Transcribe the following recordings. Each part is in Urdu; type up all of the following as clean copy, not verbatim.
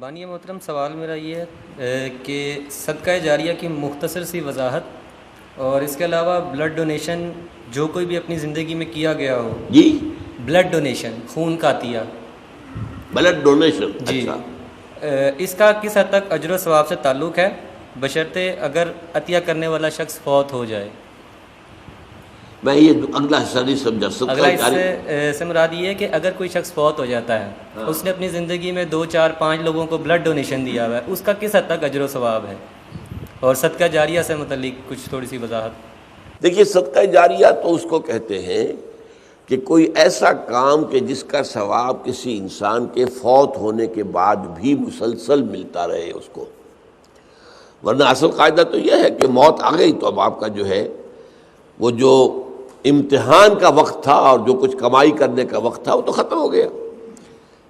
بانی محترم، سوال میرا یہ ہے کہ صدقہ جاریہ کی مختصر سی وضاحت، اور اس کے علاوہ بلڈ ڈونیشن جو کوئی بھی اپنی زندگی میں کیا گیا ہو، جی بلڈ ڈونیشن، خون کا عطیہ، بلڈ ڈونیشن، جی، اچھا، اس کا کس حد تک اجر و ثواب سے تعلق ہے، بشرطے اگر عطیہ کرنے والا شخص فوت ہو جائے؟ میں یہ اگلا حصہ نہیں سمجھا. اگلا اس سے مراد یہ ہے کہ اگر کوئی شخص فوت ہو جاتا ہے، اس نے اپنی زندگی میں 2 4 5 لوگوں کو بلڈ ڈونیشن دیا ہوا ہے، اس کا کس حد تک اجر و ثواب ہے، اور صدقہ جاریہ سے متعلق کچھ تھوڑی سی وضاحت. دیکھیے، صدقہ جاریہ تو اس کو کہتے ہیں کہ کوئی ایسا کام کہ جس کا ثواب کسی انسان کے فوت ہونے کے بعد بھی مسلسل ملتا رہے اس کو. ورنہ اصل قاعدہ تو یہ ہے کہ موت آ گئی تو اب آپ کا جو ہے وہ جو امتحان کا وقت تھا اور جو کچھ کمائی کرنے کا وقت تھا وہ تو ختم ہو گیا.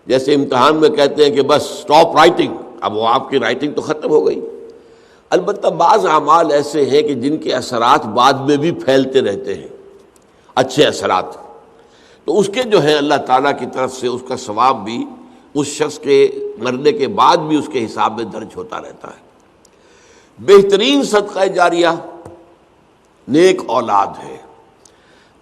جیسے امتحان میں کہتے ہیں کہ بس سٹاپ رائٹنگ، اب وہ آپ کی رائٹنگ تو ختم ہو گئی. البتہ بعض اعمال ایسے ہیں کہ جن کے اثرات بعد میں بھی پھیلتے رہتے ہیں، اچھے اثرات، تو اس کے جو ہے اللہ تعالیٰ کی طرف سے اس کا ثواب بھی اس شخص کے مرنے کے بعد بھی اس کے حساب میں درج ہوتا رہتا ہے. بہترین صدقہ جاریہ نیک اولاد ہے.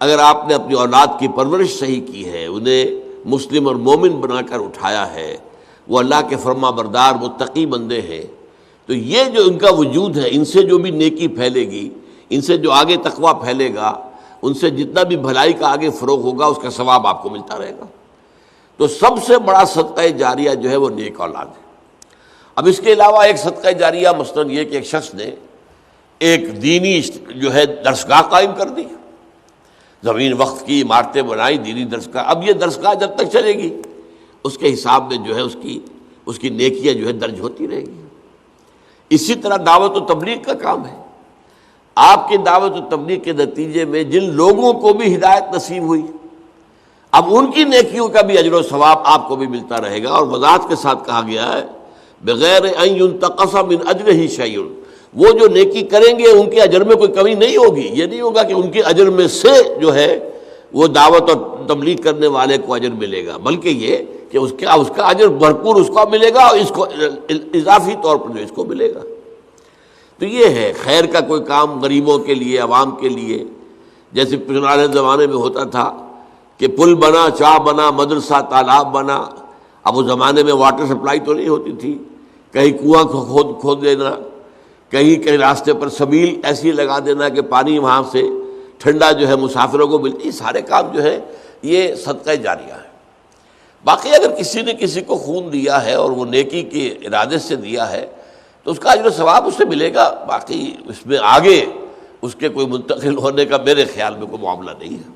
اگر آپ نے اپنی اولاد کی پرورش صحیح کی ہے، انہیں مسلم اور مومن بنا کر اٹھایا ہے، وہ اللہ کے فرما بردار متقی بندے ہیں، تو یہ جو ان کا وجود ہے، ان سے جو بھی نیکی پھیلے گی، ان سے جو آگے تقویٰ پھیلے گا، ان سے جتنا بھی بھلائی کا آگے فروغ ہوگا، اس کا ثواب آپ کو ملتا رہے گا. تو سب سے بڑا صدقہ جاریہ جو ہے وہ نیک اولاد ہے. اب اس کے علاوہ ایک صدقہ جاریہ مثلاً یہ کہ ایک شخص نے ایک دینی جو ہے درسگاہ قائم کر دی، زمین وقف کی، عمارتیں بنائی، دینی درسگاہ. اب یہ درسگاہ جب تک چلے گی اس کے حساب میں جو ہے اس کی نیکیاں جو ہے درج ہوتی رہے گی. اسی طرح دعوت و تبلیغ کا کام ہے. آپ کی دعوت و تبلیغ کے نتیجے میں جن لوگوں کو بھی ہدایت نصیب ہوئی، اب ان کی نیکیوں کا بھی اجر و ثواب آپ کو بھی ملتا رہے گا. اور وضاحت کے ساتھ کہا گیا ہے بغیر ان ينتقص من اجرہ شیء، وہ جو نیکی کریں گے ان کے اجر میں کوئی کمی نہیں ہوگی. یہ نہیں ہوگا کہ ان کے اجر میں سے جو ہے وہ دعوت اور تبلیغ کرنے والے کو اجر ملے گا، بلکہ یہ کہ اس کا اجر بھرپور اس کو ملے گا اور اس کو اضافی طور پر جو اس کو ملے گا. تو یہ ہے خیر کا کوئی کام غریبوں کے لیے، عوام کے لیے. جیسے پرانے زمانے میں ہوتا تھا کہ پل بنا، چاہ بنا، مدرسہ، تالاب بنا. اب اس زمانے میں واٹر سپلائی تو نہیں ہوتی تھی، کہیں کنواں کھود دینا، کہیں راستے پر سبیل ایسی لگا دینا کہ پانی وہاں سے ٹھنڈا جو ہے مسافروں کو ملتی. سارے کام جو ہے یہ صدقہ جاریہ ہے. باقی اگر کسی نے کسی کو خون دیا ہے اور وہ نیکی کے ارادے سے دیا ہے تو اس کا اجر و ثواب اس سے ملے گا. باقی اس میں آگے اس کے کوئی منتقل ہونے کا میرے خیال میں کوئی معاملہ نہیں ہے.